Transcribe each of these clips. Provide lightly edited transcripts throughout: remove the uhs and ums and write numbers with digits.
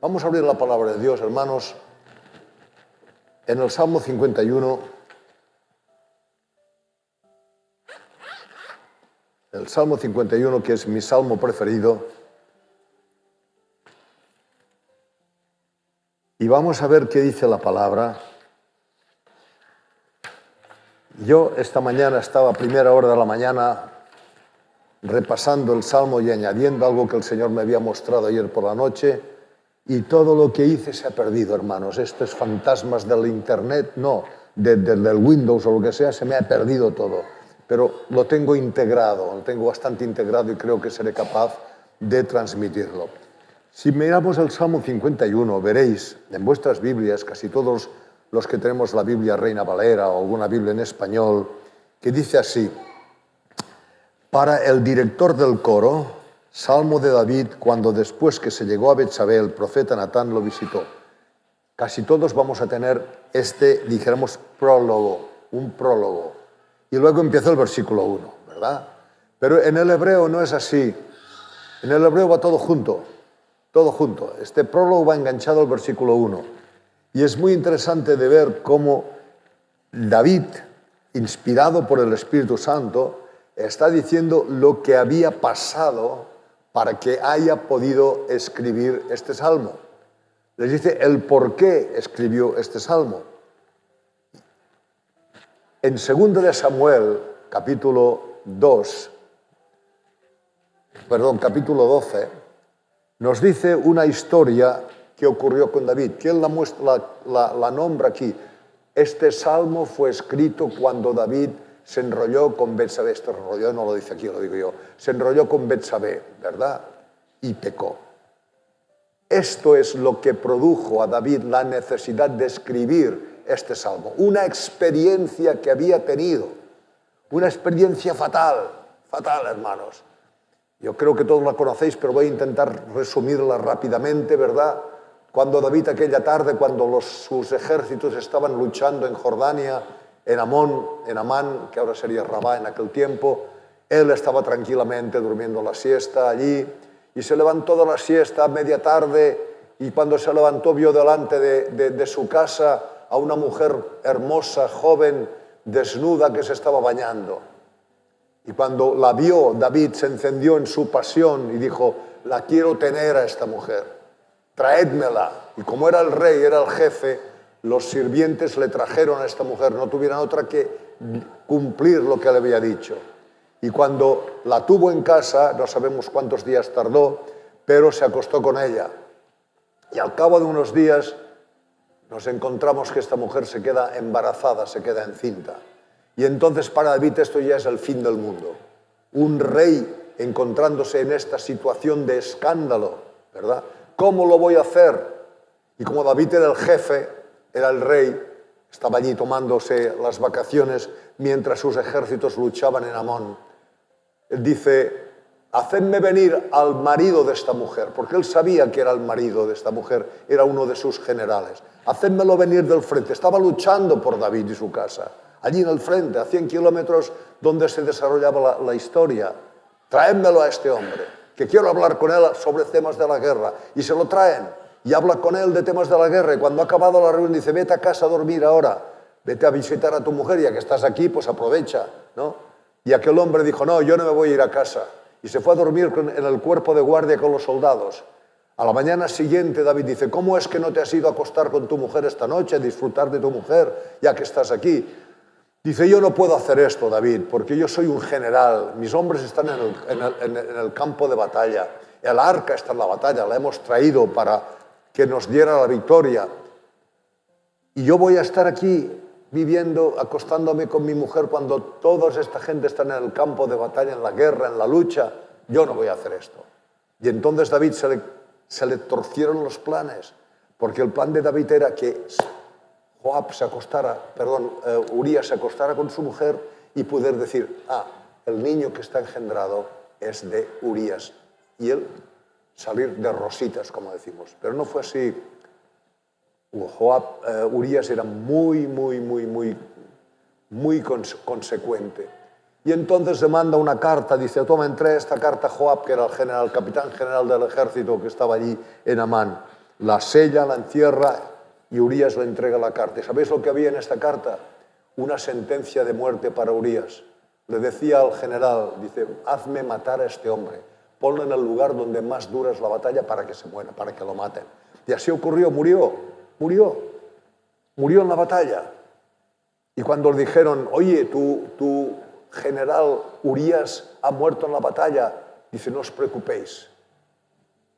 Vamos a abrir la palabra de Dios, hermanos, en el Salmo 51. El Salmo 51, que es mi salmo preferido. Y vamos a ver qué dice la palabra. Yo esta mañana estaba a primera hora de la mañana repasando el Salmo y añadiendo algo que el Señor me había mostrado ayer por la noche, y todo lo que hice se ha perdido, hermanos. Estos fantasmas del Internet, no, del Windows o lo que sea, se me ha perdido todo. Pero lo tengo integrado, lo tengo bastante integrado y creo que seré capaz de transmitirlo. Si miramos el Salmo 51, veréis en vuestras Biblias, casi todos los que tenemos la Biblia Reina Valera o alguna Biblia en español, que dice así: para el director del coro, Salmo de David, cuando después que se llegó a Betsabé, el profeta Natán lo visitó. Casi todos vamos a tener dijéramos, prólogo, un prólogo. Y luego empieza el versículo 1, ¿verdad? Pero en el hebreo no es así. En el hebreo va todo junto, todo junto. Este prólogo va enganchado al versículo 1. Y es muy interesante de ver cómo David, inspirado por el Espíritu Santo, está diciendo lo que había pasado para que haya podido escribir este salmo. Les dice el por qué escribió este salmo. En 2 de Samuel, capítulo 12, nos dice una historia que ocurrió con David, que él la nombra aquí. Este salmo fue escrito cuando David se enrolló con Betsabé. Este enrolló no lo dice aquí, lo digo yo. Se enrolló con Betsabé, ¿verdad? Y pecó. Esto es lo que produjo a David la necesidad de escribir este salmo. Una experiencia que había tenido. Una experiencia fatal, fatal, hermanos. Yo creo que todos la conocéis, pero voy a intentar resumirla rápidamente, ¿verdad? Cuando David aquella tarde, cuando sus ejércitos estaban luchando en Jordania, en Amán, que ahora sería Rabá en aquel tiempo, él estaba tranquilamente durmiendo la siesta allí, y se levantó de la siesta a media tarde, y cuando se levantó vio delante de su casa a una mujer hermosa, joven, desnuda, que se estaba bañando. Y cuando la vio, David se encendió en su pasión y dijo: la quiero tener a esta mujer, traédmela. Y como era el rey, era el jefe, los sirvientes le trajeron a esta mujer, no tuvieran otra que cumplir lo que le había dicho. Y cuando la tuvo en casa, no sabemos cuántos días tardó, pero se acostó con ella. Y al cabo de unos días nos encontramos que esta mujer se queda embarazada, se queda encinta. Y entonces para David esto ya es el fin del mundo. Un rey encontrándose en esta situación de escándalo, ¿verdad? ¿Cómo lo voy a hacer? Y como David era el jefe, era el rey, estaba allí tomándose las vacaciones mientras sus ejércitos luchaban en Amón. Él dice: hacedme venir al marido de esta mujer, porque él sabía que era el marido de esta mujer, era uno de sus generales. Hacedmelo venir del frente. Estaba luchando por David y su casa, allí en el frente, a 100 kilómetros donde se desarrollaba la historia. Traédmelo a este hombre, que quiero hablar con él sobre temas de la guerra. Y se lo traen. Y habla con él de temas de la guerra, y cuando ha acabado la reunión dice: vete a casa a dormir ahora, vete a visitar a tu mujer, ya que estás aquí, pues aprovecha, ¿no? Y aquel hombre dijo: no, yo no me voy a ir a casa. Y se fue a dormir en el cuerpo de guardia con los soldados. A la mañana siguiente David dice: ¿cómo es que no te has ido a acostar con tu mujer esta noche, a disfrutar de tu mujer, ya que estás aquí? Dice: yo no puedo hacer esto, David, porque yo soy un general, mis hombres están en el campo de batalla, el arca está en la batalla, la hemos traído para que nos diera la victoria. Y yo voy a estar aquí viviendo, acostándome con mi mujer cuando toda esta gente está en el campo de batalla, en la guerra, en la lucha. Yo no voy a hacer esto. Y entonces David se le torcieron los planes, porque el plan de David era que Urías se acostara con su mujer y poder decir: el niño que está engendrado es de Urías. Y él salir de rositas, como decimos. Pero no fue así. Urías era muy consecuente. Y entonces le manda una carta, dice: toma, entrega esta carta a Joab, que era el capitán general del ejército que estaba allí en Amán. la sella, la encierra y Urías le entrega la carta. ¿Y sabéis lo que había en esta carta? Una sentencia de muerte para Urías. Le decía al general, dice, hazme matar a este hombre, ponlo en el lugar donde más dura es la batalla para que se muera, para que lo maten. Y así ocurrió, murió en la batalla. Y cuando le dijeron, oye, tu general Urías ha muerto en la batalla, dice, no os preocupéis,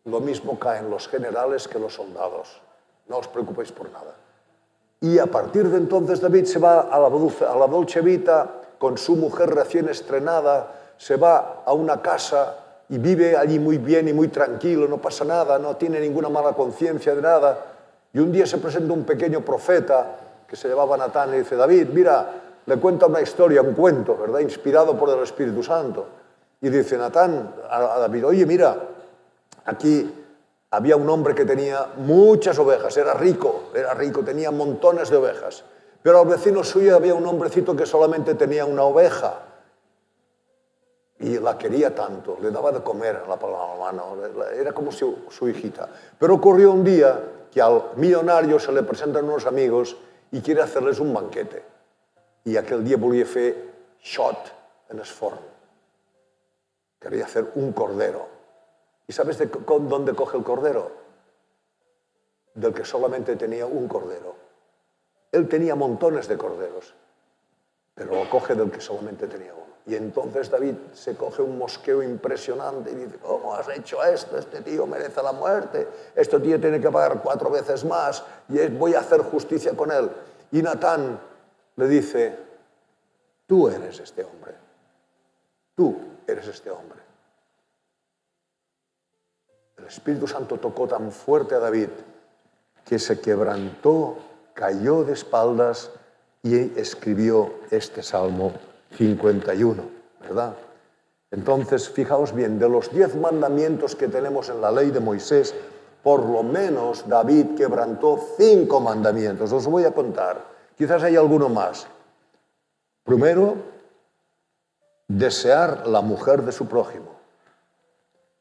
lo mismo caen los generales que los soldados, no os preocupéis por nada. Y a partir de entonces David se va a la Dolce Vita con su mujer recién estrenada, se va a una casa y vive allí muy bien y muy tranquilo, no pasa nada, no tiene ninguna mala conciencia de nada. Y un día se presenta un pequeño profeta que se llamaba Natán y dice, David, mira, le cuenta una historia, un cuento, ¿verdad?, inspirado por el Espíritu Santo. Y dice Natán a David, oye, mira, aquí había un hombre que tenía muchas ovejas, era rico, tenía montones de ovejas. Pero al vecino suyo había un hombrecito que solamente tenía una oveja. Y la quería tanto, le daba de comer a la mano, era como su hijita. Pero ocurrió un día que al millonario se le presentan unos amigos y quiere hacerles un banquete. Y aquel día volia fer xot en el forn. Quería hacer un cordero. ¿Y sabes dónde coge el cordero? Del que solamente tenía un cordero. Él tenía montones de corderos, pero lo coge del que solamente tenía uno. Y entonces David se coge un mosqueo impresionante y dice, ¿cómo has hecho esto? Este tío merece la muerte, este tío tiene que pagar 4 veces más y voy a hacer justicia con él. Y Natán le dice, tú eres este hombre, tú eres este hombre. El Espíritu Santo tocó tan fuerte a David que se quebrantó, cayó de espaldas y escribió este Salmo 51, ¿verdad? Entonces, fijaos bien, de los 10 mandamientos que tenemos en la ley de Moisés, por lo menos David quebrantó 5 mandamientos. Os voy a contar, quizás hay alguno más. Primero, desear la mujer de su prójimo.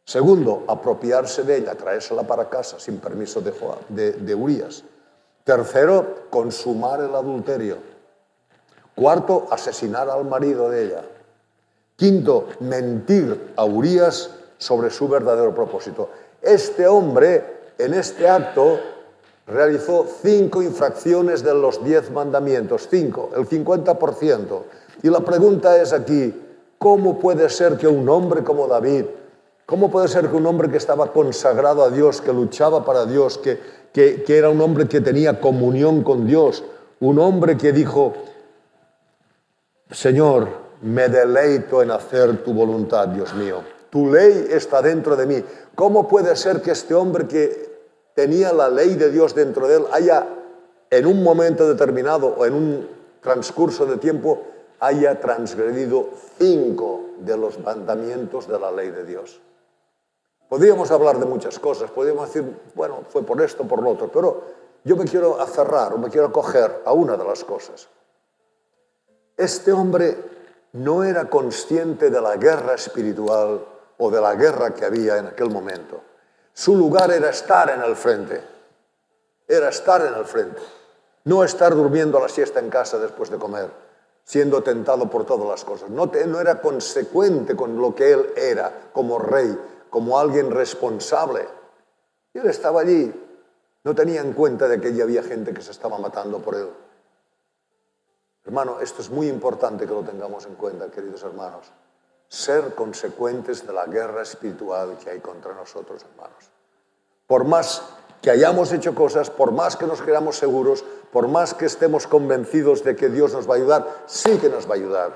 Segundo, apropiarse de ella, traérsela para casa sin permiso de Urías. Tercero, consumar el adulterio. Cuarto, asesinar al marido de ella. Quinto, mentir a Urías sobre su verdadero propósito. Este hombre, en este acto, realizó 5 infracciones de los 10 mandamientos. 5, el 50%. Y la pregunta es aquí, ¿cómo puede ser que un hombre como David, cómo puede ser que un hombre que estaba consagrado a Dios, que luchaba para Dios, que era un hombre que tenía comunión con Dios, un hombre que dijo, Señor, me deleito en hacer tu voluntad, Dios mío. Tu ley está dentro de mí. ¿Cómo puede ser que este hombre que tenía la ley de Dios dentro de él haya, en un momento determinado o en un transcurso de tiempo, haya transgredido 5 de los mandamientos de la ley de Dios? Podríamos hablar de muchas cosas, podríamos decir, bueno, fue por esto, por lo otro, pero yo me quiero aferrar o me quiero acoger a una de las cosas. Este hombre no era consciente de la guerra espiritual o de la guerra que había en aquel momento. Su lugar era estar en el frente. Era estar en el frente. No estar durmiendo a la siesta en casa después de comer, siendo tentado por todas las cosas. No era consecuente con lo que él era como rey, como alguien responsable. Y él estaba allí. No tenía en cuenta de que allí había gente que se estaba matando por él. Hermano, esto es muy importante que lo tengamos en cuenta, queridos hermanos. Ser consecuentes de la guerra espiritual que hay contra nosotros, hermanos. Por más que hayamos hecho cosas, por más que nos creamos seguros, por más que estemos convencidos de que Dios nos va a ayudar, sí que nos va a ayudar.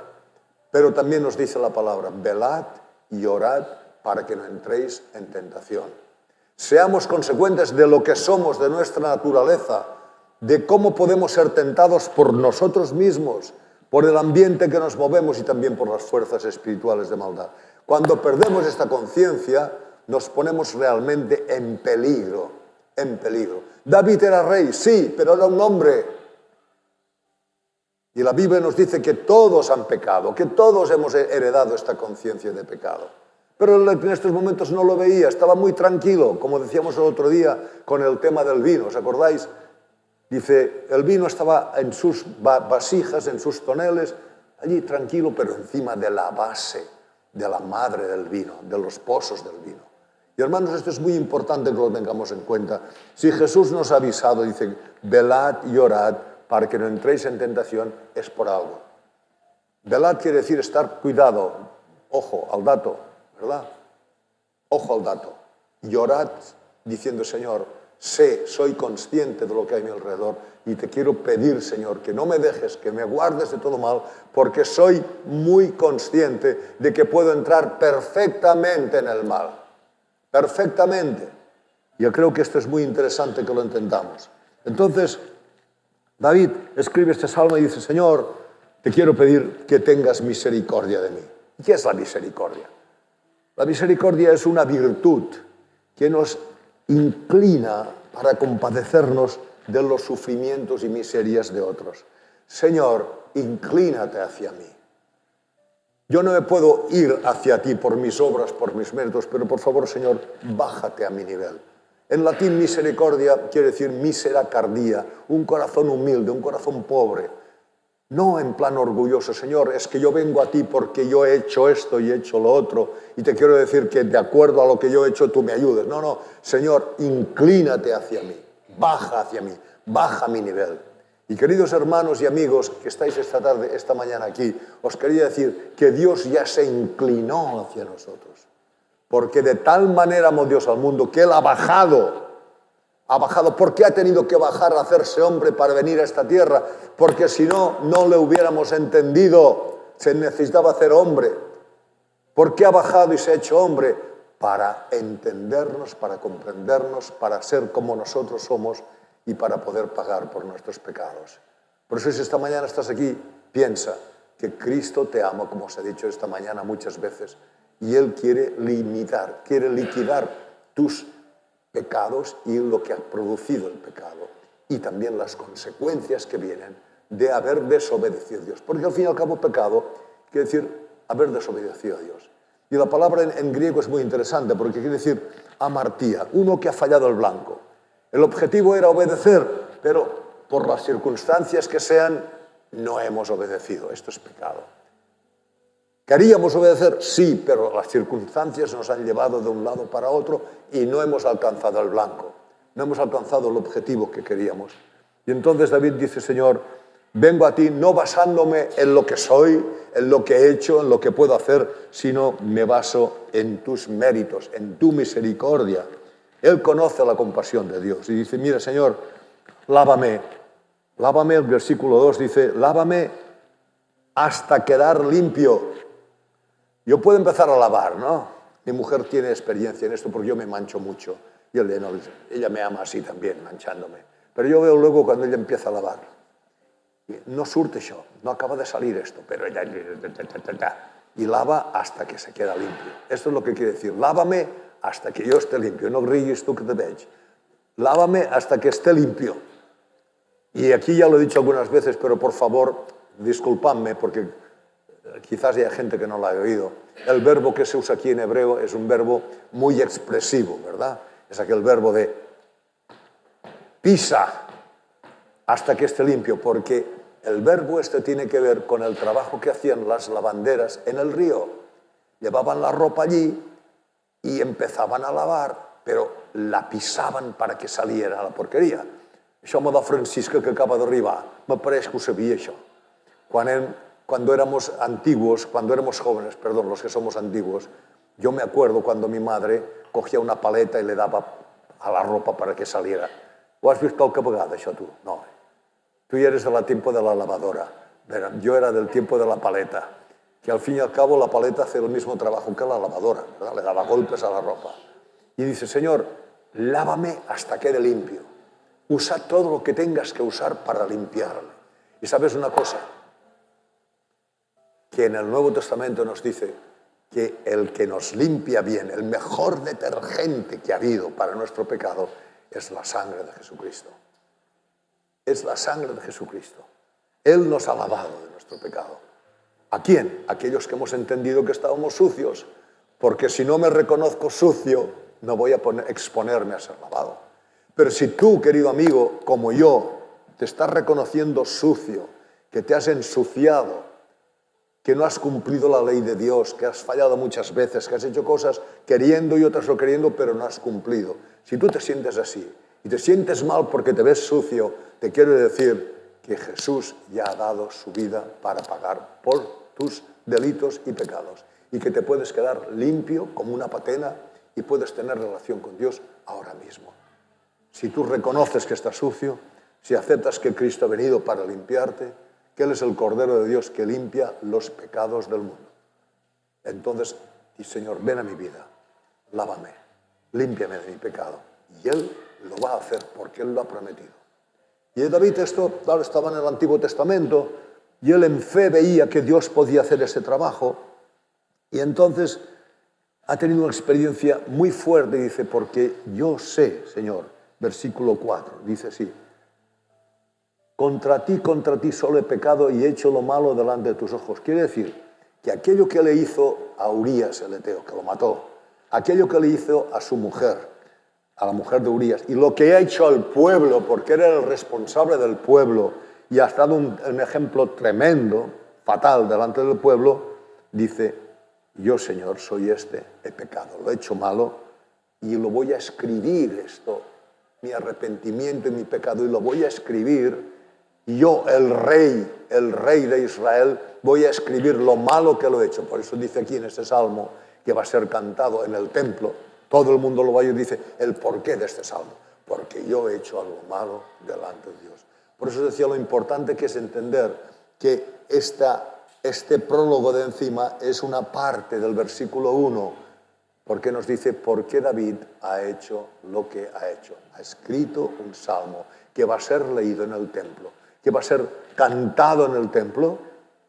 Pero también nos dice la palabra, velad y orad para que no entréis en tentación. Seamos consecuentes de lo que somos, de nuestra naturaleza, de cómo podemos ser tentados por nosotros mismos, por el ambiente que nos movemos y también por las fuerzas espirituales de maldad. Cuando perdemos esta conciencia, nos ponemos realmente en peligro, en peligro. David era rey, sí, pero era un hombre. Y la Biblia nos dice que todos han pecado, que todos hemos heredado esta conciencia de pecado. pero en estos momentos no lo veía, estaba muy tranquilo, como decíamos el otro día con el tema del vino, ¿os acordáis? Dice, el vino estaba en sus vasijas, en sus toneles, allí tranquilo, pero encima de la base, de la madre del vino, de los pozos del vino. Y hermanos, esto es muy importante que lo tengamos en cuenta. Si Jesús nos ha avisado, dice, velad y orad para que no entréis en tentación, es por algo. Velad quiere decir estar cuidado, ojo al dato, ¿verdad? Ojo al dato. Y orad diciendo, Señor, soy consciente de lo que hay a mi alrededor y te quiero pedir, Señor, que no me dejes, que me guardes de todo mal, porque soy muy consciente de que puedo entrar perfectamente en el mal. Perfectamente. Yo creo que esto es muy interesante que lo entendamos. Entonces, David escribe este salmo y dice, Señor, te quiero pedir que tengas misericordia de mí. ¿Y qué es la misericordia? La misericordia es una virtud que nos inclina para compadecernos de los sufrimientos y miserias de otros. Señor, inclínate hacia mí. Yo no me puedo ir hacia ti por mis obras, por mis méritos, pero por favor, Señor, bájate a mi nivel. En latín, misericordia quiere decir misericordia, un corazón humilde, un corazón pobre. No en plan orgulloso, Señor, es que yo vengo a ti porque yo he hecho esto y he hecho lo otro y te quiero decir que de acuerdo a lo que yo he hecho tú me ayudes. No, no, Señor, inclínate hacia mí, baja hacia mí, baja mi nivel. Y queridos hermanos y amigos que estáis esta mañana aquí, os quería decir que Dios ya se inclinó hacia nosotros. Porque de tal manera amó Dios al mundo que Él ha bajado. ¿Por qué ha tenido que bajar a hacerse hombre para venir a esta tierra? Porque si no, no le hubiéramos entendido. Se necesitaba hacer hombre. ¿Por qué ha bajado y se ha hecho hombre? Para entendernos, para comprendernos, para ser como nosotros somos y para poder pagar por nuestros pecados. Por eso si esta mañana estás aquí, piensa que Cristo te ama, como os he dicho esta mañana muchas veces, y Él quiere liquidar tus pecados y lo que ha producido el pecado, y también las consecuencias que vienen de haber desobedecido a Dios. Porque al fin y al cabo pecado quiere decir haber desobedecido a Dios. Y la palabra en griego es muy interesante porque quiere decir amartía, uno que ha fallado el blanco. El objetivo era obedecer, pero por las circunstancias que sean, no hemos obedecido. Esto es pecado. ¿Queríamos obedecer? Sí, pero las circunstancias nos han llevado de un lado para otro y no hemos alcanzado el blanco. No hemos alcanzado el objetivo que queríamos. Y entonces David dice, Señor, vengo a ti no basándome en lo que soy, en lo que he hecho, en lo que puedo hacer, sino me baso en tus méritos, en tu misericordia. Él conoce la compasión de Dios y dice, mira, Señor, lávame. Lávame, el versículo 2 dice, lávame hasta quedar limpio. Yo puedo empezar a lavar, ¿no? Mi mujer tiene experiencia en esto porque yo me mancho mucho. Y ella me ama así también, manchándome. Pero yo veo luego cuando ella empieza a lavar. No surte això, no acaba de salir esto, pero ella... Y lava hasta que se queda limpio. Esto es lo que quiere decir, lávame hasta que yo esté limpio. No riguis tú que te veig. Lávame hasta que esté limpio. Y aquí ya lo he dicho algunas veces, pero por favor, disculpadme porque quizás haya gente que no lo haya oído. El verbo que se usa aquí en hebreo es un verbo muy expresivo, ¿verdad? Es aquel verbo de pisa hasta que esté limpio, porque el verbo este tiene que ver con el trabajo que hacían las lavanderas en el río. Llevaban la ropa allí y empezaban a lavar, pero la pisaven para que saliera la porqueria. Això m'ho da Francisca, que acaba d'arribar. Me pareix que ho sabia, això. Cuando éramos jóvenes, perdón, los que somos antiguos, yo me acuerdo cuando mi madre cogía una paleta y le daba a la ropa para que saliera. ¿Ho has vist qualque vegada, això, tu? No. Tú ya eres del tiempo de la lavadora. Yo era del tiempo de la paleta, que al fin y al cabo la paleta hace el mismo trabajo que la lavadora, ¿verdad? Le daba golpes a la ropa. Y dice, Señor, lávame hasta quede limpio. Usa todo lo que tengas que usar para limpiarle. Y sabes una cosa, que en el Nuevo Testamento nos dice que el que nos limpia bien, el mejor detergente que ha habido para nuestro pecado, es la sangre de Jesucristo. Es la sangre de Jesucristo. Él nos ha lavado de nuestro pecado. ¿A quién? Aquellos que hemos entendido que estábamos sucios, porque si no me reconozco sucio, no voy a exponerme a ser lavado. Pero si tú, querido amigo, como yo, te estás reconociendo sucio, que te has ensuciado, que no has cumplido la ley de Dios, que has fallado muchas veces, que has hecho cosas queriendo y otras no queriendo, pero no has cumplido. Si tú te sientes así y te sientes mal porque te ves sucio, te quiero decir que Jesús ya ha dado su vida para pagar por tus delitos y pecados y que te puedes quedar limpio como una patena y puedes tener relación con Dios ahora mismo. Si tú reconoces que estás sucio, si aceptas que Cristo ha venido para limpiarte, que Él es el Cordero de Dios que limpia los pecados del mundo. Entonces, di, Señor, ven a mi vida, lávame, límpiame de mi pecado. Y Él lo va a hacer porque Él lo ha prometido. Y David esto estaba en el Antiguo Testamento y él en fe veía que Dios podía hacer ese trabajo y entonces ha tenido una experiencia muy fuerte y dice, porque yo sé, Señor, versículo 4, dice así, contra ti solo he pecado y he hecho lo malo delante de tus ojos. Quiere decir que aquello que le hizo a Urías el eteo, que lo mató, aquello que le hizo a su mujer, a la mujer de Urías, y lo que ha hecho al pueblo, porque era el responsable del pueblo, y ha dado un ejemplo tremendo, fatal, delante del pueblo, dice, yo, Señor, soy he pecado, lo he hecho malo, y lo voy a escribir esto, mi arrepentimiento y mi pecado, y lo voy a escribir, y yo, el rey de Israel, voy a escribir lo malo que lo he hecho. Por eso dice aquí en este salmo, que va a ser cantado en el templo, todo el mundo lo va a oír, dice el porqué de este salmo. Porque yo he hecho algo malo delante de Dios. Por eso decía lo importante que es entender que este prólogo de encima es una parte del versículo 1, porque nos dice por qué David ha hecho lo que ha hecho. Ha escrito un salmo que va a ser leído en el templo, que va a ser cantado en el templo,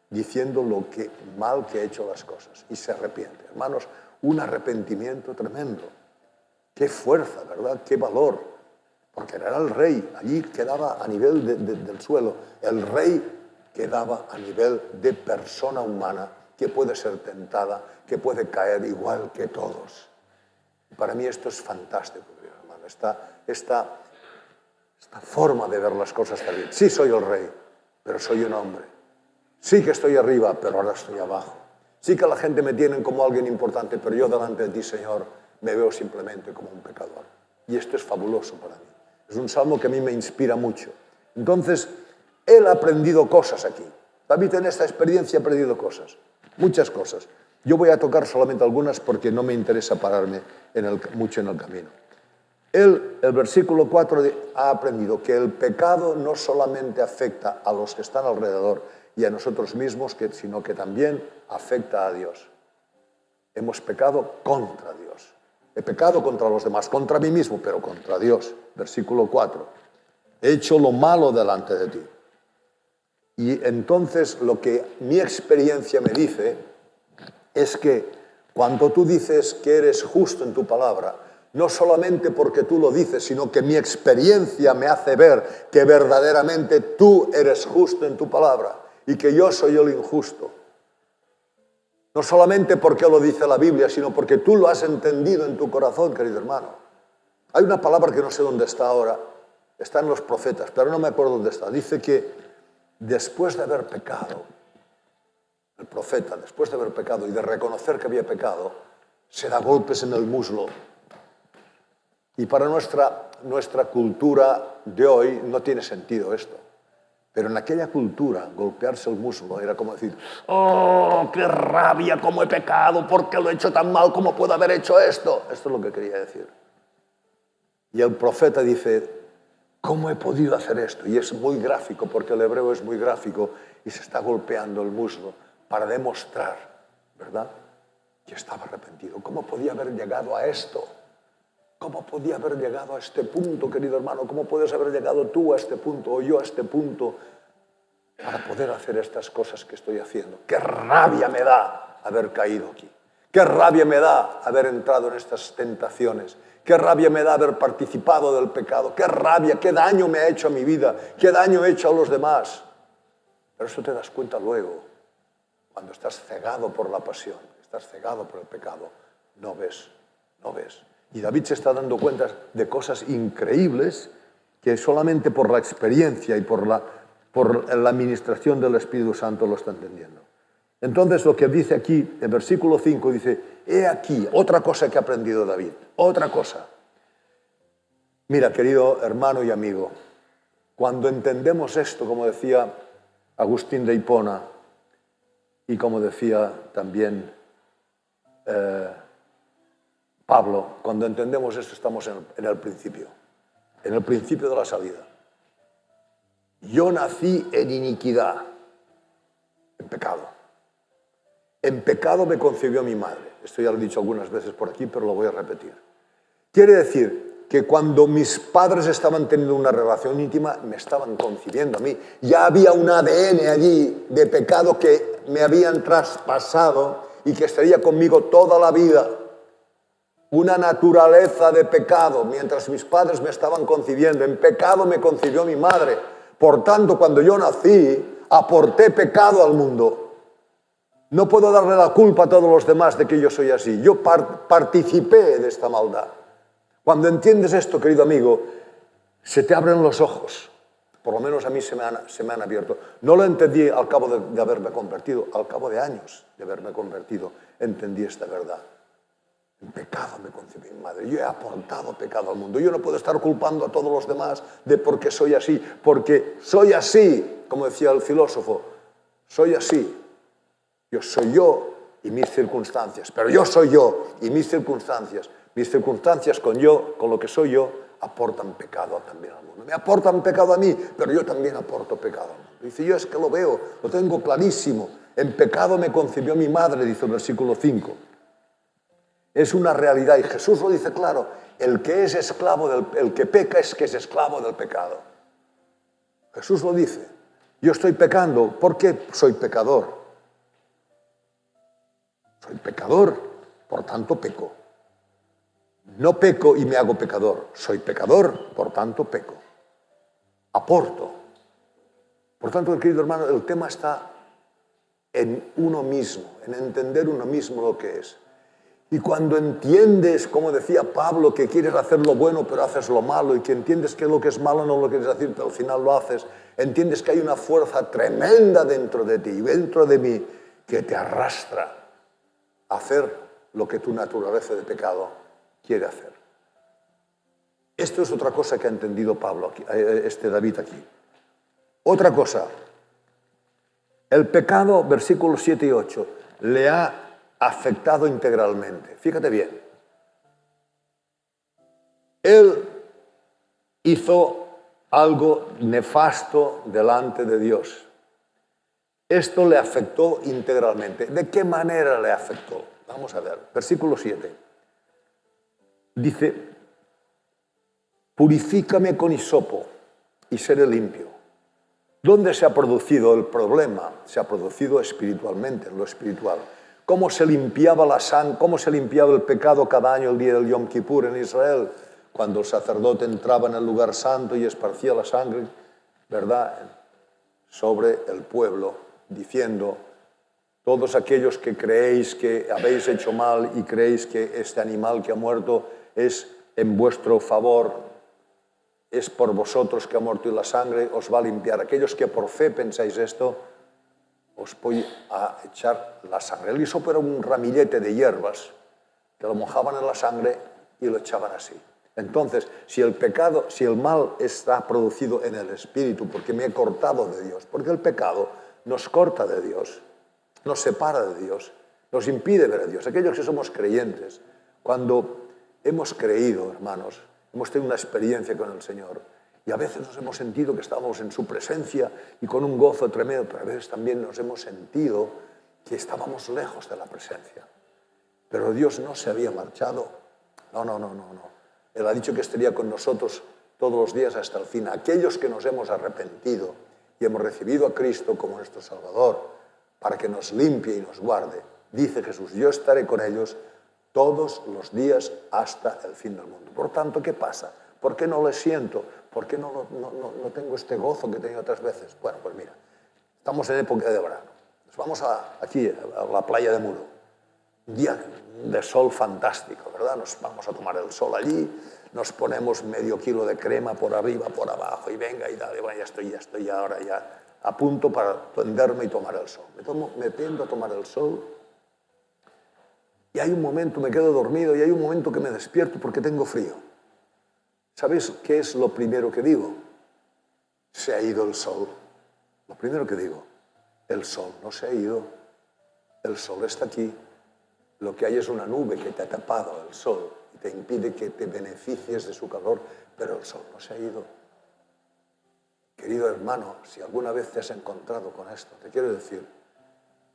diciendo lo que mal que ha hecho las cosas. Y se arrepiente. Hermanos, un arrepentimiento tremendo. Qué fuerza, ¿verdad? Qué valor. Porque era el rey. Allí quedaba a nivel del suelo. El rey quedaba a nivel de persona humana que puede ser tentada, que puede caer igual que todos. Para mí esto es fantástico, hermano. Esta forma de ver las cosas también. Sí soy el rey, pero soy un hombre. Sí que estoy arriba, pero ahora estoy abajo. Sí que la gente me tiene como alguien importante, pero yo delante de ti, Señor, me veo simplemente como un pecador. Y esto es fabuloso para mí. Es un salmo que a mí me inspira mucho. Entonces, él ha aprendido cosas aquí. David en esta experiencia ha aprendido cosas, muchas cosas. Yo voy a tocar solamente algunas porque no me interesa pararme mucho en el camino. Él, el versículo 4, ha aprendido que el pecado no solamente afecta a los que están alrededor y a nosotros mismos, sino que también afecta a Dios. Hemos pecado contra Dios. He pecado contra los demás, contra mí mismo, pero contra Dios. Versículo 4. He hecho lo malo delante de ti. Y entonces lo que mi experiencia me dice es que cuando tú dices que eres justo en tu palabra, no solamente porque tú lo dices, sino que mi experiencia me hace ver que verdaderamente tú eres justo en tu palabra y que yo soy el injusto. No solamente porque lo dice la Biblia, sino porque tú lo has entendido en tu corazón, querido hermano. Hay una palabra que no sé dónde está ahora, está en los profetas, pero no me acuerdo dónde está. Dice que después de haber pecado, el profeta, después de haber pecado y de reconocer que había pecado, se da golpes en el muslo. Y para nuestra cultura de hoy no tiene sentido esto. Pero en aquella cultura, golpearse el muslo era como decir, ¡oh, qué rabia, cómo he pecado! ¿Por qué lo he hecho tan mal? ¿Cómo puedo haber hecho esto? Esto es lo que quería decir. Y el profeta dice, ¿cómo he podido hacer esto? Y es muy gráfico, porque el hebreo es muy gráfico, y se está golpeando el muslo para demostrar, ¿verdad?, que estaba arrepentido. ¿Cómo podía haber llegado a esto? ¿Cómo podía haber llegado a este punto, querido hermano? ¿Cómo puedes haber llegado tú a este punto o yo a este punto para poder hacer estas cosas que estoy haciendo? ¡Qué rabia me da haber caído aquí! ¡Qué rabia me da haber entrado en estas tentaciones! ¡Qué rabia me da haber participado del pecado! ¡Qué rabia, qué daño me ha hecho a mi vida! ¡Qué daño he hecho a los demás! Pero eso te das cuenta luego, cuando estás cegado por la pasión, estás cegado por el pecado. no ves, no ves. Y David se está dando cuenta de cosas increíbles que solamente por la experiencia y por la administración del Espíritu Santo lo está entendiendo. Entonces lo que dice aquí, el versículo 5 dice, he aquí, otra cosa que ha aprendido David, otra cosa. Mira, querido hermano y amigo, cuando entendemos esto, como decía Agustín de Hipona, y como decía también Pablo, cuando entendemos esto estamos en el principio de la salida. Yo nací en iniquidad, en pecado. En pecado me concibió mi madre. Esto ya lo he dicho algunas veces por aquí, pero lo voy a repetir. Quiere decir que cuando mis padres estaban teniendo una relación íntima, me estaban concibiendo a mí. Ya había un ADN allí de pecado que me habían traspasado y que estaría conmigo toda la vida. Una naturaleza de pecado. Mientras mis padres me estaban concibiendo, en pecado me concibió mi madre. Por tanto, cuando yo nací, aporté pecado al mundo. No puedo darle la culpa a todos los demás de que yo soy así. Yo participé de esta maldad. Cuando entiendes esto, querido amigo, se te abren los ojos. Por lo menos a mí se me han abierto. No lo entendí al cabo de haberme convertido. Al cabo de años de haberme convertido, entendí esta verdad. En pecado me concebí mi madre. Yo he aportado pecado al mundo. Yo no puedo estar culpando a todos los demás de porque soy así. Porque soy así, como decía el filósofo. Soy así. Yo soy yo y mis circunstancias. Pero yo soy yo y mis circunstancias. Mis circunstancias con lo que soy yo, aportan pecado también al mundo. Me aportan pecado a mí, pero yo también aporto pecado al mundo. Dice, yo es que lo veo, lo tengo clarísimo. En pecado me concibió mi madre, dice el versículo 5. Es una realidad y Jesús lo dice claro. El que es esclavo el que peca es que es esclavo del pecado. Jesús lo dice. Yo estoy pecando. ¿Por qué soy pecador? Soy pecador, por tanto peco. No peco y me hago pecador. Soy pecador, por tanto peco. Aporto. Por tanto, querido hermano, el tema está en uno mismo, en entender uno mismo lo que es. Y cuando entiendes, como decía Pablo, que quieres hacer lo bueno pero haces lo malo, y que entiendes que lo que es malo no lo quieres decir, pero al final lo haces, entiendes que hay una fuerza tremenda dentro de ti y dentro de mí que te arrastra a hacer lo que tu naturaleza de pecado quiere hacer. Esto es otra cosa que ha entendido Pablo, aquí, David aquí. Otra cosa, el pecado, versículos 7 y 8, le ha afectado integralmente. Fíjate bien. Él hizo algo nefasto delante de Dios. Esto le afectó integralmente. ¿De qué manera le afectó? Vamos a ver, versículo 7. Dice, purifícame con hisopo y seré limpio. ¿Dónde se ha producido el problema? Se ha producido espiritualmente, en lo espiritual. ¿Cómo se limpiaba la sangre, cómo se limpiaba el pecado cada año el día del Yom Kippur en Israel? Cuando el sacerdote entraba en el lugar santo y esparcía la sangre, ¿verdad?, sobre el pueblo, diciendo, todos aquellos que creéis que habéis hecho mal y creéis que este animal que ha muerto es en vuestro favor, es por vosotros que ha muerto y la sangre os va a limpiar. Aquellos que por fe pensáis esto, os voy a echar la sangre. El hisopo era un ramillete de hierbas que lo mojaban en la sangre y lo echaban así. Entonces, si el mal está producido en el espíritu, porque me he cortado de Dios, porque el pecado nos corta de Dios, nos separa de Dios, nos impide ver a Dios. Aquellos que somos creyentes, cuando hemos creído, hermanos, hemos tenido una experiencia con el Señor, y a veces nos hemos sentido que estábamos en su presencia y con un gozo tremendo, pero a veces también nos hemos sentido que estábamos lejos de la presencia. Pero Dios no se había marchado. No. Él ha dicho que estaría con nosotros todos los días hasta el fin. Aquellos que nos hemos arrepentido y hemos recibido a Cristo como nuestro Salvador para que nos limpie y nos guarde, dice Jesús, yo estaré con ellos todos los días hasta el fin del mundo. Por tanto, ¿qué pasa? ¿Por qué no le siento? ¿Por qué no tengo este gozo que he tenido otras veces? Bueno, pues mira, estamos en época de verano. Nos vamos aquí a la playa de Muro. Un día de sol fantástico, ¿verdad? Nos vamos a tomar el sol allí, nos ponemos medio kilo de crema por arriba, por abajo, y venga, y dale, bueno, ya estoy ahora ya a punto para tenderme y tomar el sol. Me tiendo a tomar el sol, y hay un momento, me quedo dormido, y hay un momento que me despierto porque tengo frío. ¿Sabéis qué es lo primero que digo? Se ha ido el sol. Lo primero que digo, el sol no se ha ido, el sol está aquí. Lo que hay es una nube que te ha tapado el sol y te impide que te beneficies de su calor, pero el sol no se ha ido. Querido hermano, si alguna vez te has encontrado con esto, te quiero decir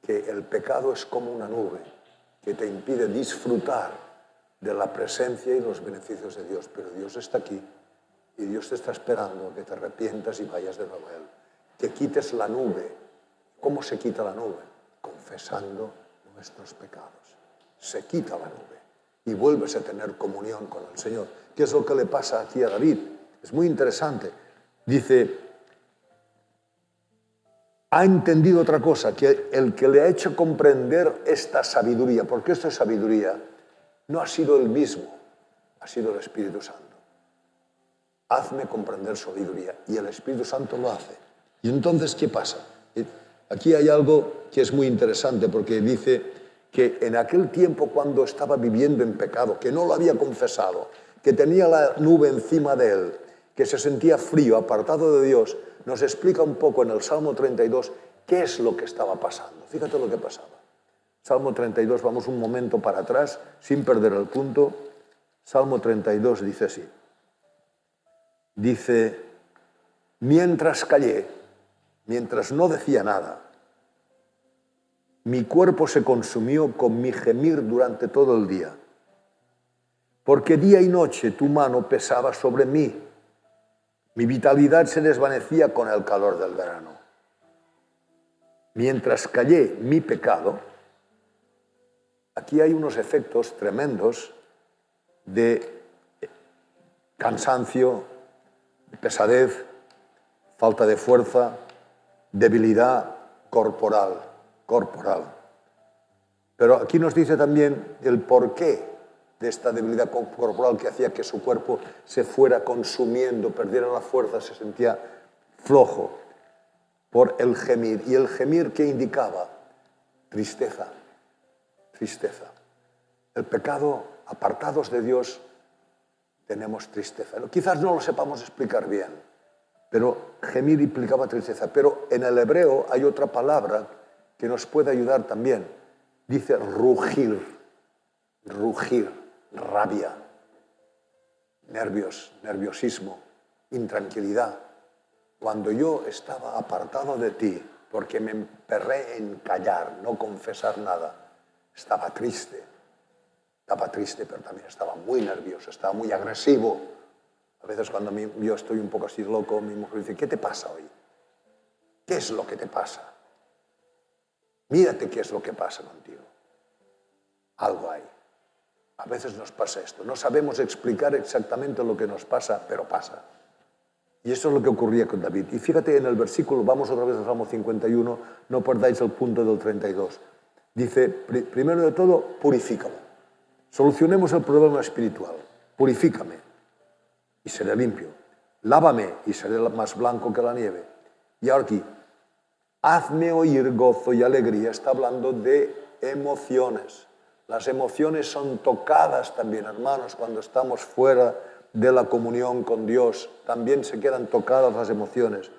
que el pecado es como una nube que te impide disfrutar de la presencia y los beneficios de Dios, pero Dios está aquí y Dios te está esperando que te arrepientas y vayas de nuevo a Él, que quites la nube. ¿Cómo se quita la nube? Confesando nuestros pecados. Se quita la nube y vuelves a tener comunión con el Señor. ¿Qué es lo que le pasa aquí a David? Es muy interesante. Dice, ha entendido otra cosa, que el que le ha hecho comprender esta sabiduría, porque esto es sabiduría, no ha sido él mismo, ha sido el Espíritu Santo. Hazme comprender sabiduría, y el Espíritu Santo lo hace. Y entonces, ¿qué pasa? Aquí hay algo que es muy interesante, porque dice que en aquel tiempo cuando estaba viviendo en pecado, que no lo había confesado, que tenía la nube encima de él, que se sentía frío, apartado de Dios, nos explica un poco en el Salmo 32 qué es lo que estaba pasando. Fíjate lo que pasaba. Salmo 32, vamos un momento para atrás, sin perder el punto. Salmo 32 dice así. Dice, mientras callé, mientras no decía nada, mi cuerpo se consumió con mi gemir durante todo el día, porque día y noche tu mano pesaba sobre mí. Mi vitalidad se desvanecía con el calor del verano. Mientras callé mi pecado, aquí hay unos efectos tremendos de cansancio, pesadez, falta de fuerza, debilidad corporal. Pero aquí nos dice también el porqué de esta debilidad corporal que hacía que su cuerpo se fuera consumiendo, perdiera la fuerza, se sentía flojo por el gemir. ¿Y el gemir qué indicaba? Tristeza. El pecado, apartados de Dios, tenemos tristeza. Quizás no lo sepamos explicar bien, pero gemir implicaba tristeza. Pero en el hebreo hay otra palabra que nos puede ayudar también. Dice rugir, rabia, nervios, nerviosismo, intranquilidad. Cuando yo estaba apartado de ti, porque me emperré en callar, no confesar nada, estaba triste, pero también estaba muy nervioso, estaba muy agresivo. A veces cuando yo estoy un poco así loco, mi mujer dice, ¿qué te pasa hoy? ¿Qué es lo que te pasa? Mírate qué es lo que pasa contigo. Algo hay. A veces nos pasa esto. No sabemos explicar exactamente lo que nos pasa, pero pasa. Y eso es lo que ocurría con David. Y fíjate en el versículo, vamos otra vez al Salmo 51, no perdáis el punto del 32. Dice, primero de todo, purifícame. Solucionemos el problema espiritual. Purifícame y seré limpio. Lávame y seré más blanco que la nieve. Y ahora aquí, hazme oír gozo y alegría. Está hablando de emociones. Las emociones son tocadas también, hermanos, cuando estamos fuera de la comunión con Dios. También se quedan tocadas las emociones.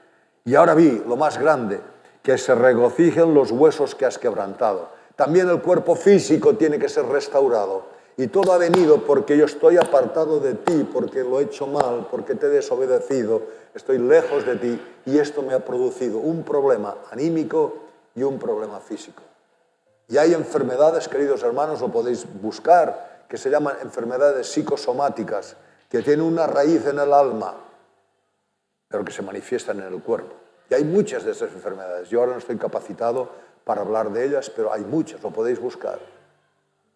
Y ahora vi, lo más grande, que se regocijen los huesos que has quebrantado. También el cuerpo físico tiene que ser restaurado. Y todo ha venido porque yo estoy apartado de ti, porque lo he hecho mal, porque te he desobedecido, estoy lejos de ti y esto me ha producido un problema anímico y un problema físico. Y hay enfermedades, queridos hermanos, lo podéis buscar, que se llaman enfermedades psicosomáticas, que tienen una raíz en el alma, pero que se manifiestan en el cuerpo. Y hay muchas de esas enfermedades. Yo ahora no estoy capacitado para hablar de ellas, pero hay muchas, lo podéis buscar.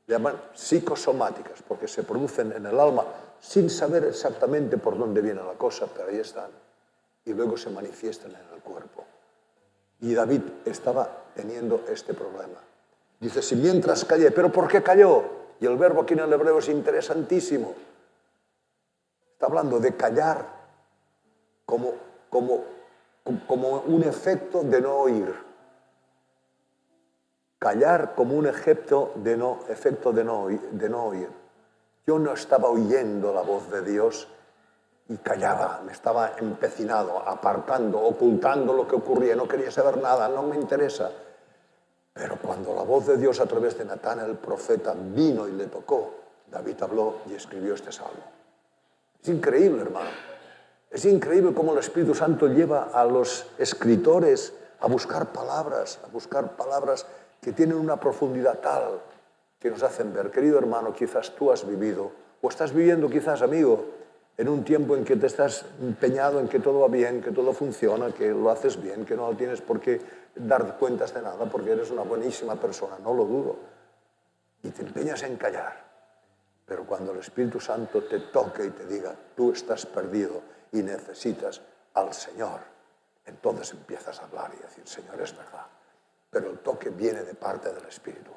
Le llaman psicosomáticas, porque se producen en el alma sin saber exactamente por dónde viene la cosa, pero ahí están. Y luego se manifiestan en el cuerpo. Y David estaba teniendo este problema. Dice, si mientras callé, ¿pero por qué calló? Y el verbo aquí en el hebreo es interesantísimo. Está hablando de callar como un efecto de no oír. Callar como un efecto de no oír. Yo no estaba oyendo la voz de Dios y callaba, me estaba empecinado, apartando, ocultando lo que ocurría, no quería saber nada, no me interesa. Pero cuando la voz de Dios a través de Natán el profeta vino y le tocó, David habló y escribió este salmo. Es increíble, hermano. Es increíble cómo el Espíritu Santo lleva a los escritores a buscar palabras que tienen una profundidad tal que nos hacen ver. Querido hermano, quizás tú has vivido, o estás viviendo quizás, amigo, en un tiempo en que te estás empeñado en que todo va bien, que todo funciona, que lo haces bien, que no tienes por qué dar cuentas de nada porque eres una buenísima persona, no lo dudo. Y te empeñas en callar. Pero cuando el Espíritu Santo te toque y te diga, tú estás perdido y necesitas al Señor, entonces empiezas a hablar y decir, Señor, es verdad. Pero el toque viene de parte del Espíritu.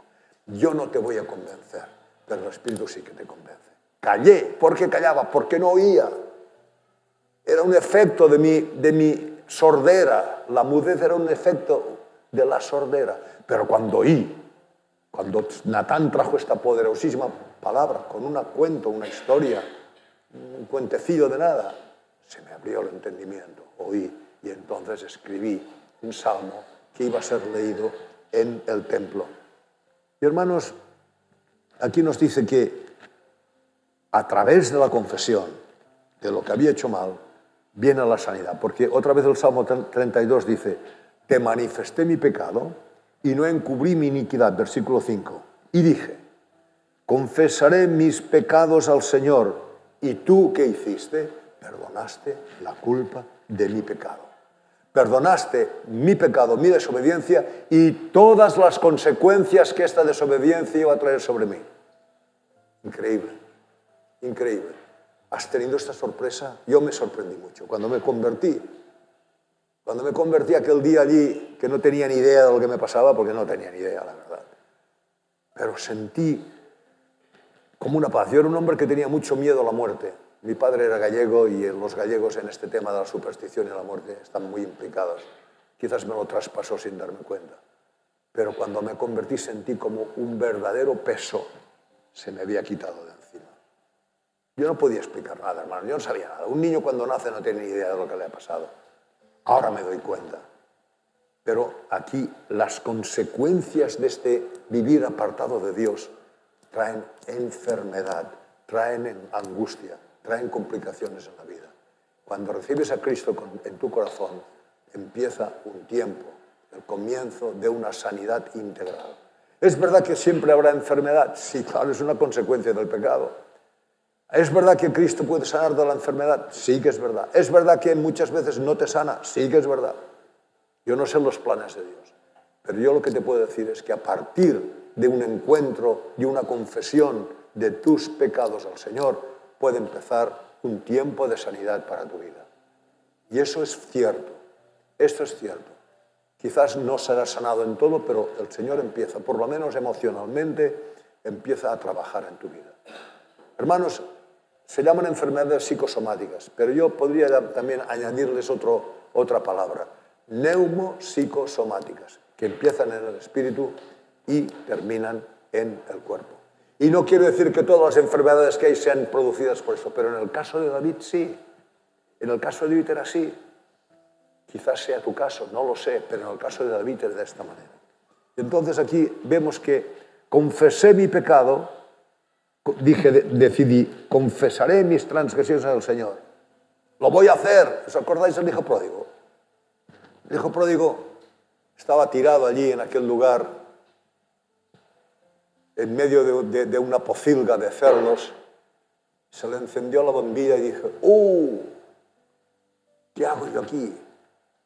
Yo no te voy a convencer, pero el Espíritu sí que te convence. Callé. ¿Por qué callaba? Porque no oía. Era un efecto de mi sordera. La mudez era un efecto de la sordera. Pero cuando oí, cuando Natán trajo esta poderosísima palabra, con un cuento, una historia, un cuentecillo de nada, se me abrió el entendimiento. Oí y entonces escribí un salmo que iba a ser leído en el templo. Y hermanos, aquí nos dice que a través de la confesión de lo que había hecho mal, viene la sanidad. Porque otra vez el Salmo 32 dice, te manifesté mi pecado y no encubrí mi iniquidad, versículo 5. Y dije, confesaré mis pecados al Señor. ¿Y tú qué hiciste? Perdonaste la culpa de mi pecado. Perdonaste mi pecado, mi desobediencia y todas las consecuencias que esta desobediencia iba a traer sobre mí. Increíble, increíble. ¿Has tenido esta sorpresa? Yo me sorprendí mucho. Cuando me convertí aquel día allí, que no tenía ni idea de lo que me pasaba, porque no tenía ni idea, la verdad. Pero sentí como una paz. Yo era un hombre que tenía mucho miedo a la muerte. Mi padre era gallego y los gallegos en este tema de la superstición y la muerte están muy implicados. Quizás me lo traspasó sin darme cuenta. Pero cuando me convertí sentí como un verdadero peso se me había quitado de encima. Yo no podía explicar nada, hermano. Yo no sabía nada. Un niño cuando nace no tiene ni idea de lo que le ha pasado. Ahora me doy cuenta. Pero aquí las consecuencias de este vivir apartado de Dios traen enfermedad, traen angustia, traen complicaciones en la vida. Cuando recibes a Cristo en tu corazón, empieza un tiempo, el comienzo de una sanidad integral. ¿Es verdad que siempre habrá enfermedad? Sí, claro, es una consecuencia del pecado. ¿Es verdad que Cristo puede sanar de la enfermedad? Sí que es verdad. ¿Es verdad que muchas veces no te sana? Sí que es verdad. Yo no sé los planes de Dios, pero yo lo que te puedo decir es que a partir de un encuentro y una confesión de tus pecados al Señor, puede empezar un tiempo de sanidad para tu vida. Y eso es cierto, esto es cierto. Quizás no serás sanado en todo, pero el Señor empieza, por lo menos emocionalmente, empieza a trabajar en tu vida. Hermanos, se llaman enfermedades psicosomáticas, pero yo podría también añadirles otra palabra, neuropsicosomáticas, que empiezan en el espíritu y terminan en el cuerpo. Y no quiero decir que todas las enfermedades que hay sean producidas por eso, pero en el caso de David sí. En el caso de David era así. Quizás sea tu caso, no lo sé, pero en el caso de David es de esta manera. Entonces aquí vemos que confesé mi pecado, decidí, confesaré mis transgresiones al Señor. Lo voy a hacer. ¿Os acordáis del hijo pródigo? El hijo pródigo estaba tirado allí en aquel lugar, en medio de una pocilga de cerdos. Se le encendió la bombilla y dije, ¿qué hago yo aquí?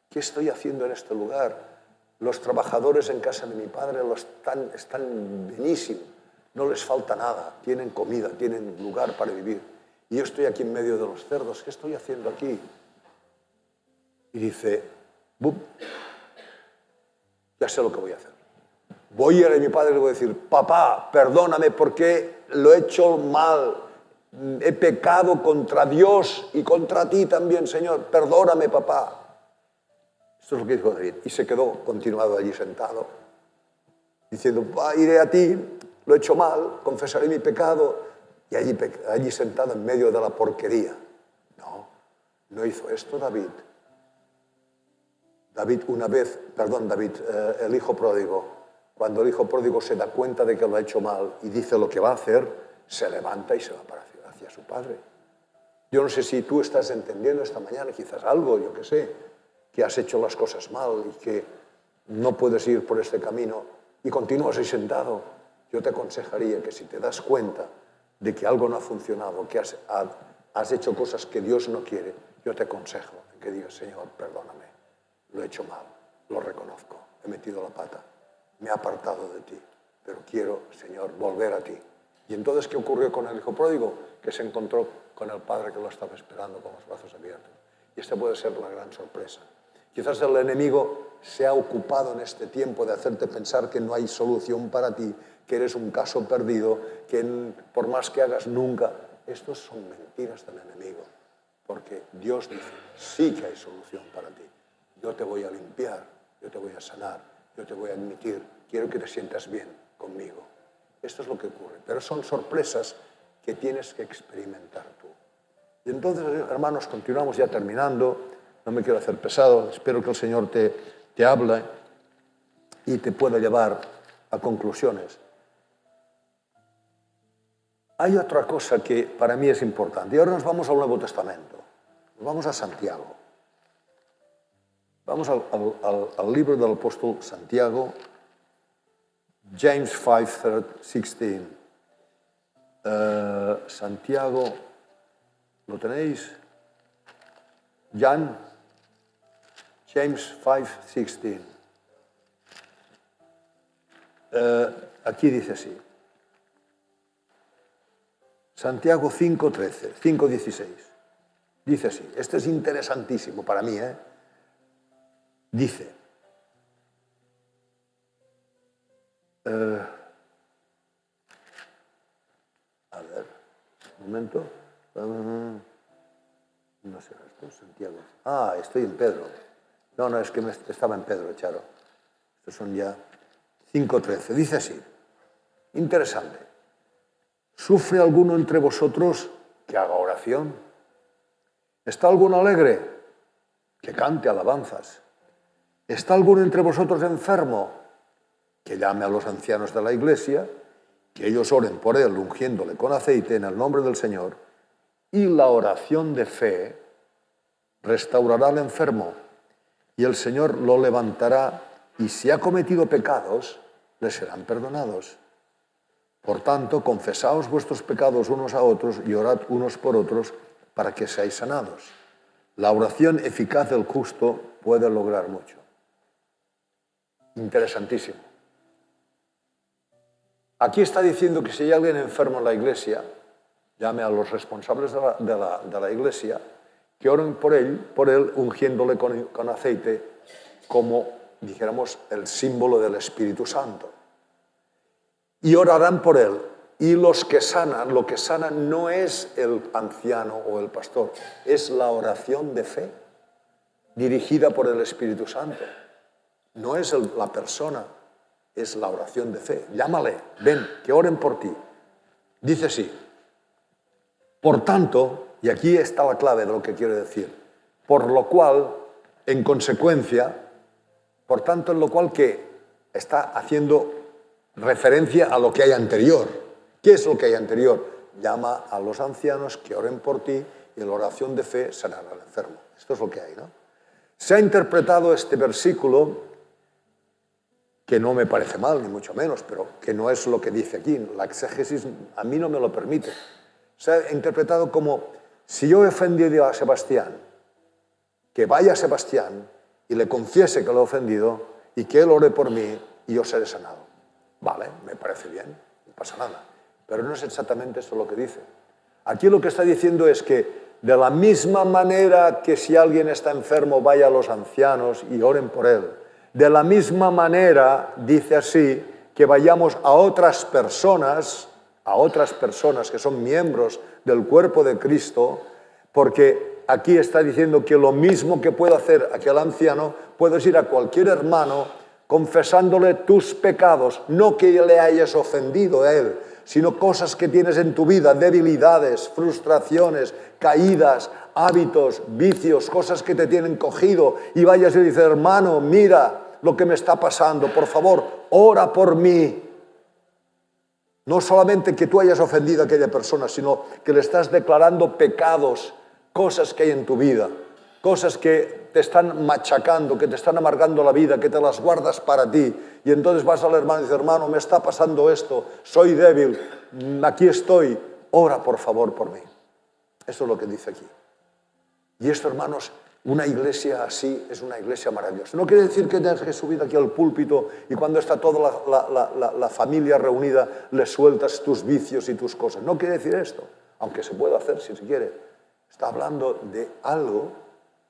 ¿Qué estoy haciendo en este lugar? Los trabajadores en casa de mi padre están bienísimos, no les falta nada, tienen comida, tienen lugar para vivir. Y yo estoy aquí en medio de los cerdos, ¿qué estoy haciendo aquí? Y dice, ¡bum! Ya sé lo que voy a hacer. voy a ir a mi padre y le voy a decir, papá, perdóname porque lo he hecho mal, he pecado contra Dios y contra ti también, Señor, perdóname, papá. Esto es lo que dijo David. Y se quedó continuado allí sentado, diciendo, iré a ti, lo he hecho mal, confesaré mi pecado, y allí sentado en medio de la porquería. No hizo esto David. David, el hijo pródigo, cuando el hijo pródigo se da cuenta de que lo ha hecho mal y dice lo que va a hacer, se levanta y se va hacia su padre. Yo no sé si tú estás entendiendo esta mañana quizás algo, yo qué sé, que has hecho las cosas mal y que no puedes ir por este camino y continúas ahí sentado. Yo te aconsejaría que si te das cuenta de que algo no ha funcionado, que has hecho cosas que Dios no quiere, yo te aconsejo que digas, Señor, perdóname, lo he hecho mal, lo reconozco, he metido la pata, me he apartado de ti, pero quiero, Señor, volver a ti. Y entonces, ¿qué ocurrió con el hijo pródigo? Que se encontró con el padre que lo estaba esperando con los brazos abiertos. Y esta puede ser la gran sorpresa. Quizás el enemigo se ha ocupado en este tiempo de hacerte pensar que no hay solución para ti, que eres un caso perdido, que por más que hagas nunca. Estos son mentiras del enemigo, porque Dios dice, sí que hay solución para ti. Yo te voy a limpiar, yo te voy a sanar, yo te voy a admitir, quiero que te sientas bien conmigo. Esto es lo que ocurre, pero son sorpresas que tienes que experimentar tú. Y entonces, hermanos, continuamos ya terminando. No me quiero hacer pesado, espero que el Señor te hable y te pueda llevar a conclusiones. Hay otra cosa que para mí es importante. Y ahora nos vamos al Nuevo Testamento. Nos vamos a Santiago. Vamos al libro del apóstol Santiago, James 5:16. Santiago, ¿lo tenéis? James 5:16. Aquí dice así. Santiago 5:16. Dice así. Este es interesantísimo para mí, ¿eh? Dice. A ver, un momento. No sé, esto es Santiago. Estoy en Pedro. No, es que estaba en Pedro, Charo. Estos son ya 5:13. Dice así. Interesante. ¿Sufre alguno entre vosotros que haga oración? ¿Está alguno alegre? Que cante alabanzas. ¿Está alguno entre vosotros enfermo? Que llame a los ancianos de la iglesia, que ellos oren por él, ungiéndole con aceite en el nombre del Señor, y la oración de fe restaurará al enfermo, y el Señor lo levantará, y si ha cometido pecados, le serán perdonados. Por tanto, confesaos vuestros pecados unos a otros y orad unos por otros para que seáis sanados. La oración eficaz del justo puede lograr mucho. Interesantísimo. Aquí está diciendo que si hay alguien enfermo en la iglesia, llame a los responsables de la iglesia, que oren por él ungiéndole con aceite, como, dijéramos, el símbolo del Espíritu Santo. Y orarán por él. Y los que sanan, lo que sanan no es el anciano o el pastor, es la oración de fe, dirigida por el Espíritu Santo. No es la persona, es la oración de fe. Llámale, ven, que oren por ti. Dice así. Por tanto, y aquí está la clave de lo que quiero decir, por lo cual, en consecuencia, por tanto, en lo cual que está haciendo referencia a lo que hay anterior. ¿Qué es lo que hay anterior? Llama a los ancianos que oren por ti y la oración de fe sanará al enfermo. Esto es lo que hay, ¿no? Se ha interpretado este versículo, que no me parece mal, ni mucho menos, pero que no es lo que dice aquí. La exégesis a mí no me lo permite. Se ha interpretado como, si yo he ofendido a Sebastián, que vaya a Sebastián y le confiese que lo he ofendido y que él ore por mí y yo seré sanado. Vale, me parece bien, no pasa nada. Pero no es exactamente eso lo que dice. Aquí lo que está diciendo es que de la misma manera que si alguien está enfermo vaya a los ancianos y oren por él, de la misma manera, dice así, que vayamos a otras personas que son miembros del cuerpo de Cristo, porque aquí está diciendo que lo mismo que puede hacer aquel anciano, puedes ir a cualquier hermano confesándole tus pecados, no que le hayas ofendido a él, sino cosas que tienes en tu vida, debilidades, frustraciones, caídas, hábitos, vicios, cosas que te tienen cogido, y vayas y dices, hermano, mira lo que me está pasando, por favor, ora por mí. No solamente que tú hayas ofendido a aquella persona, sino que le estás declarando pecados, cosas que hay en tu vida, cosas que te están machacando, que te están amargando la vida, que te las guardas para ti. Y entonces vas al hermano y dices, hermano, me está pasando esto, soy débil, aquí estoy, ora por favor por mí. Eso es lo que dice aquí. Y esto, hermanos, una iglesia así es una iglesia maravillosa. No quiere decir que tengas que subir aquí al púlpito y cuando está toda la familia reunida le sueltas tus vicios y tus cosas. No quiere decir esto, aunque se puede hacer si se quiere. Está hablando de algo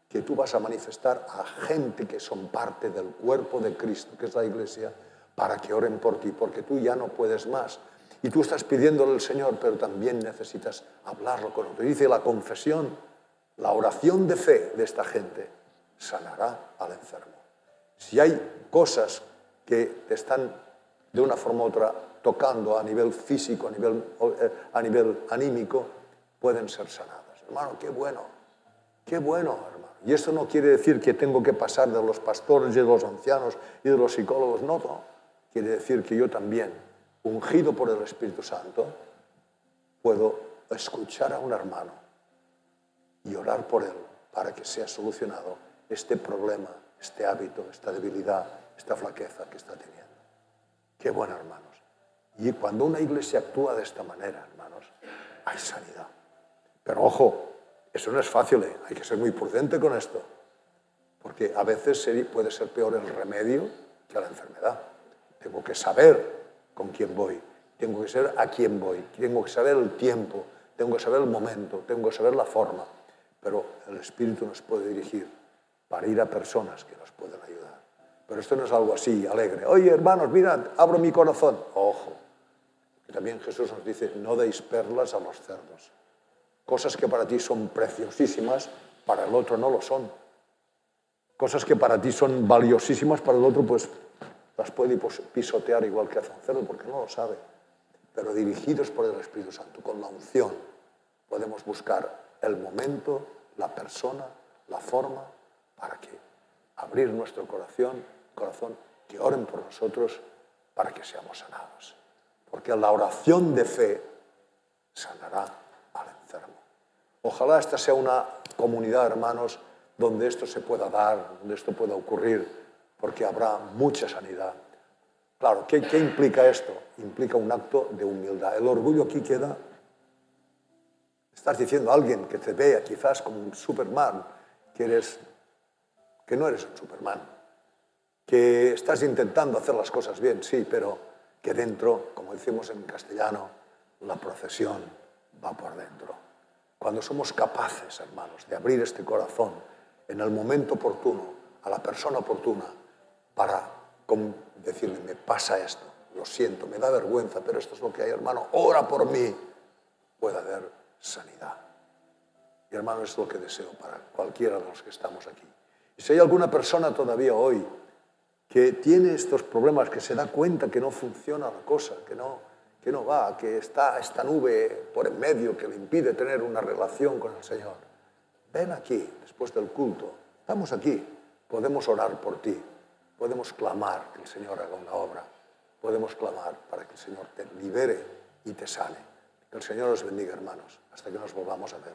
que tú vas a manifestar a gente que son parte del cuerpo de Cristo, que es la iglesia, para que oren por ti, porque tú ya no puedes más. Y tú estás pidiéndole al Señor, pero también necesitas hablarlo con otro. Dice la confesión, la oración de fe de esta gente sanará al enfermo. Si hay cosas que te están de una forma u otra tocando a nivel físico, a nivel anímico, pueden ser sanadas. Hermano, qué bueno, hermano. Y esto no quiere decir que tengo que pasar de los pastores y de los ancianos y de los psicólogos, no. Quiere decir que yo también, ungido por el Espíritu Santo, puedo escuchar a un hermano y orar por él para que sea solucionado este problema, este hábito, esta debilidad, esta flaqueza que está teniendo. Qué bueno, hermanos. Y cuando una iglesia actúa de esta manera, hermanos, hay sanidad. Pero ojo, eso no es fácil, hay que ser muy prudente con esto, porque a veces puede ser peor el remedio que la enfermedad. Tengo que saber con quién voy, tengo que saber a quién voy, tengo que saber el tiempo, tengo que saber el momento, tengo que saber la forma, pero el Espíritu nos puede dirigir para ir a personas que nos pueden ayudar. Pero esto no es algo así, alegre. Oye, hermanos, mirad, abro mi corazón. Ojo, que también Jesús nos dice, no deis perlas a los cerdos. Cosas que para ti son preciosísimas, para el otro no lo son. Cosas que para ti son valiosísimas, para el otro pues las puede pisotear igual que hace un cerdo, porque no lo sabe. Pero dirigidos por el Espíritu Santo, con la unción, podemos buscar el momento, la persona, la forma, para que abrir nuestro corazón, que oren por nosotros para que seamos sanados. Porque la oración de fe sanará al enfermo. Ojalá esta sea una comunidad, hermanos, donde esto se pueda dar, donde esto pueda ocurrir, porque habrá mucha sanidad. Claro, ¿qué implica esto? Implica un acto de humildad. El orgullo aquí queda. Estás diciendo a alguien que te vea quizás como un Superman, que no eres un Superman, que estás intentando hacer las cosas bien, sí, pero que dentro, como decimos en castellano, la procesión va por dentro. Cuando somos capaces, hermanos, de abrir este corazón en el momento oportuno, a la persona oportuna, para decirle, me pasa esto, lo siento, me da vergüenza, pero esto es lo que hay, hermano, ora por mí, puede haber sanidad. Y hermano, es lo que deseo para cualquiera de los que estamos aquí. Y si hay alguna persona todavía hoy que tiene estos problemas, que se da cuenta que no funciona la cosa, que no va, que está esta nube por en medio que le impide tener una relación con el Señor, ven aquí, después del culto, estamos aquí, podemos orar por ti, podemos clamar que el Señor haga una obra, podemos clamar para que el Señor te libere y te sane. Que el Señor os bendiga, hermanos, hasta que nos volvamos a ver.